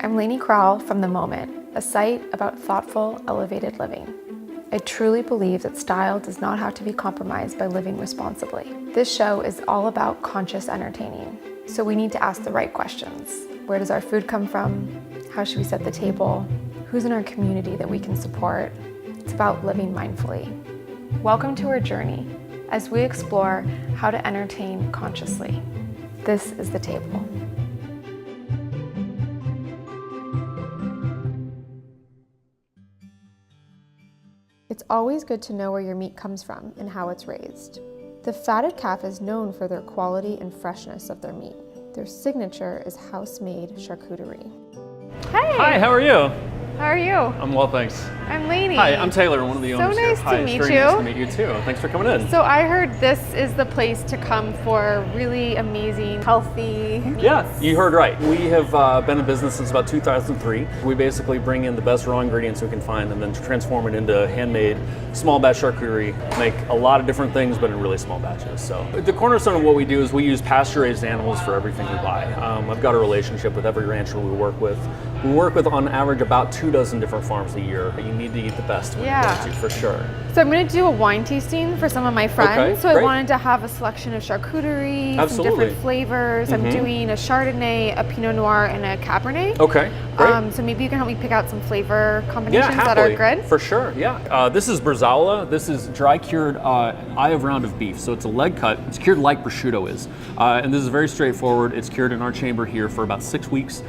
I'm Laney Crowell from The Moment, a site about thoughtful, elevated living. I truly believe that style does not have to be compromised by living responsibly. This show is all about conscious entertaining, so we need to ask the right questions. Where does our food come from? How should we set the table? Who's in our community that we can support? It's about living mindfully. Welcome to our journey as we explore how to entertain consciously. This is The Table. It's always good to know where your meat comes from and how it's raised. The Fatted Calf is known for their quality and freshness of their meat. Their signature is house-made charcuterie. Hey! Hi, how are you? How are you? I'm well, thanks. I'm Laney. Hi, I'm Taylor, one of the owners here. So nice Hi, to meet it's you. very nice to meet you too. Thanks for coming in. So I heard this is the place to come for really amazing, healthy meats. Yeah, you heard right. We have been in business since about 2003. We basically bring in the best raw ingredients we can find and then transform it into handmade small batch charcuterie. Make a lot of different things, but in really small batches. So the cornerstone of what we do is we use pasture-raised animals for everything we buy. I've got a relationship with every rancher we work with. We work with, on average, about 24 different farms a year, but you need to eat the best when you go to, for sure. So I'm going to do a wine tasting for some of my friends. Okay, so great. I wanted to have a selection of charcuterie, Absolutely. some different flavors. I'm doing a Chardonnay, a Pinot Noir, and a Cabernet. Okay, great. So maybe you can help me pick out some flavor combinations Yeah, that are good. For sure, yeah. This is Bresaola. This is dry cured eye of round of beef. So it's a leg cut. It's cured like prosciutto is. And this is very straightforward. It's cured in our chamber here for about 6 weeks.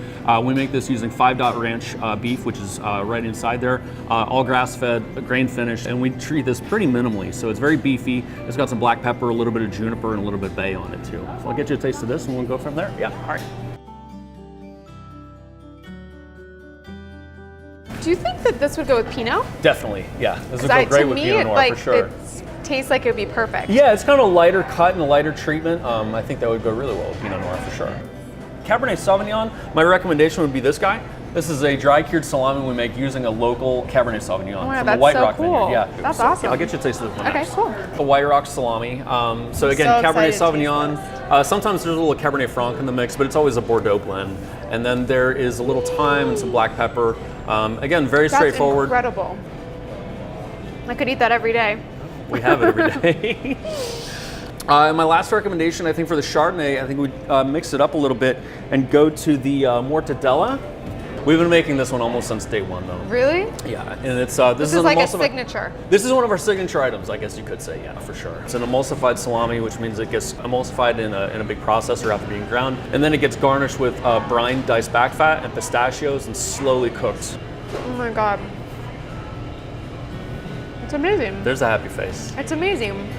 We make this using 5-dot ranch beef, which is right inside there. All grass-fed, grain finished, and we treat this pretty minimally. So it's very beefy. It's got some black pepper, a little bit of juniper, and a little bit of bay on it too. So I'll get you a taste of this and we'll go from there. Yeah, all right. Do you think that this would go with Pinot? Definitely, yeah. This would go great with Pinot Noir for sure. It tastes like it would be perfect. Yeah, it's kind of a lighter cut and a lighter treatment. I think that would go really well with Pinot Noir for sure. Cabernet Sauvignon, my recommendation would be this guy. This is a dry cured salami we make using a local Cabernet Sauvignon from the White Rock Vineyard. Yeah, that's awesome. I'll get you a taste of this one. Okay, next. cool. The White Rock salami. So again, Cabernet Sauvignon. Sometimes there's a little Cabernet Franc in the mix, but it's always a Bordeaux blend. And then there is a little thyme and some black pepper. Again, very straightforward. That's incredible. I could eat that every day. We have it every day. And my last recommendation, I think for the Chardonnay, I think we'd mix it up a little bit and go to the Mortadella. We've been making this one almost since day one, though. Really? Yeah, and it's this is like a signature. This is one of our signature items, I guess you could say. Yeah, for sure. It's an emulsified salami, which means it gets emulsified in a big processor after being ground, and then it gets garnished with brine diced back fat and pistachios and slowly cooked. Oh my God. It's amazing. There's a happy face. It's amazing.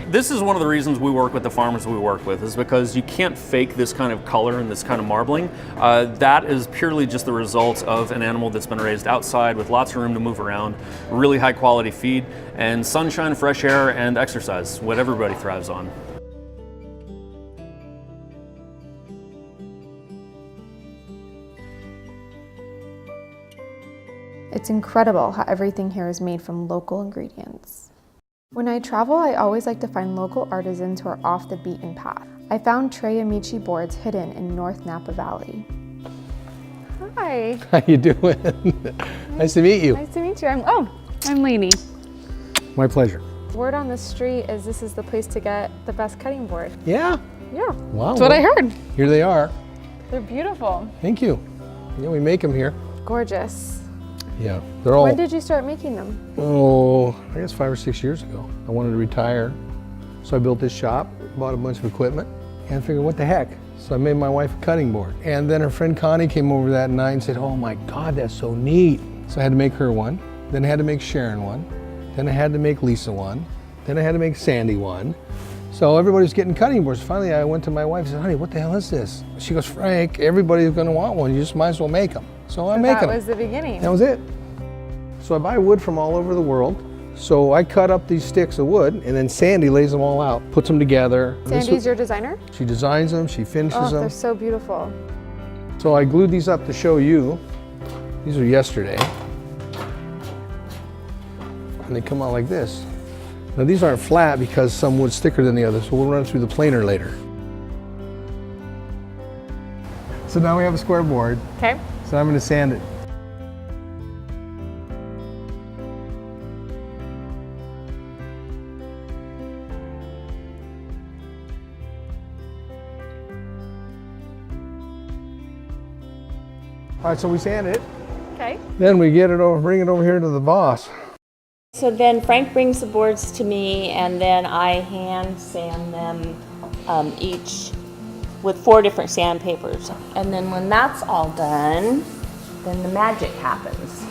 This is one of the reasons we work with the farmers we work with, is because you can't fake this kind of color and this kind of marbling. That is purely just the result of an animal that's been raised outside with lots of room to move around, really high quality feed, and sunshine, fresh air, and exercise, what everybody thrives on. It's incredible how everything here is made from local ingredients. When I travel, I always like to find local artisans who are off the beaten path. I found Tre Amici boards hidden in North Napa Valley. Hi. How you doing? Nice to meet you. Nice to meet you. I'm Laney. My pleasure. Word on the street is this is the place to get the best cutting board. Yeah? Yeah. Wow. That's what I heard. Here they are. They're beautiful. Thank you. Yeah, we make them here. Gorgeous. Yeah, they're all... When did you start making them? Oh, I guess 5 or 6 years ago. I wanted to retire, so I built this shop, bought a bunch of equipment, and figured, what the heck? So I made my wife a cutting board. And then her friend Connie came over that night and said, oh my God, that's so neat. So I had to make her one, then I had to make Sharon one, then I had to make Lisa one, then I had to make Sandy one. So everybody was getting cutting boards. Finally, I went to my wife and said, honey, what the hell is this? She goes, Frank, everybody's gonna want one. You just might as well make them. So I'm making them. That was the beginning. That was it. So I buy wood from all over the world. So I cut up these sticks of wood, and then Sandy lays them all out, puts them together. Sandy's your designer? She designs them, she finishes them. They're so beautiful. So I glued these up to show you. These are yesterday. And they come out like this. Now these aren't flat because some wood's thicker than the other, so we'll run through the planer later. So now we have a square board. Okay. So I'm going to sand it. All right, so we sand it. Okay. Then we get it over, bring it over here to the boss. So then Frank brings the boards to me, and then I hand sand them each with 4 different sandpapers. And then when that's all done, then the magic happens.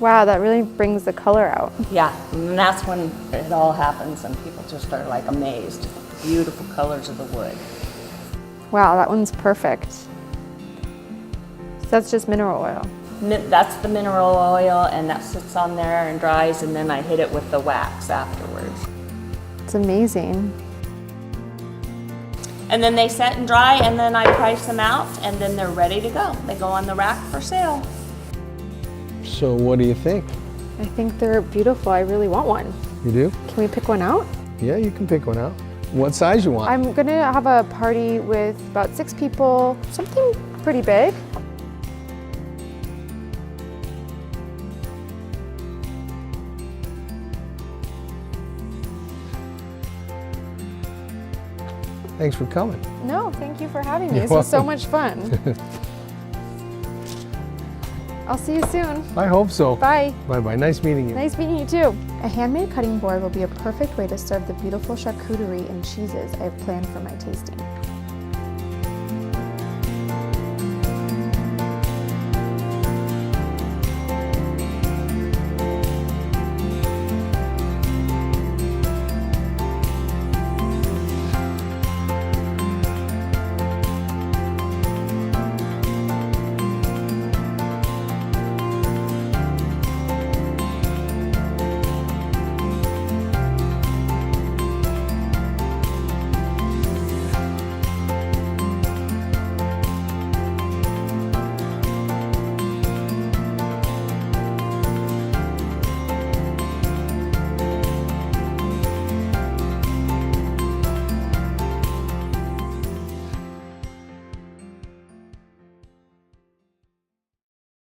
Wow, that really brings the color out. Yeah, and that's when it all happens, and people just are like amazed. Beautiful colors of the wood. Wow, that one's perfect. So that's just mineral oil. That's the mineral oil, and that sits on there and dries, and then I hit it with the wax afterwards. It's amazing. And then they set and dry, and then I price them out, and then they're ready to go. They go on the rack for sale. So what do you think? I think they're beautiful. I really want one. You do? Can we pick one out? Yeah, you can pick one out. What size you want? I'm gonna have a party with about 6 people, something pretty big. Thanks for coming. No, thank you for having me. You're This was so welcome. much fun. I'll see you soon. I hope so. Bye. Bye-bye. Nice meeting you. Nice meeting you too. A handmade cutting board will be a perfect way to serve the beautiful charcuterie and cheeses I have planned for my tasting.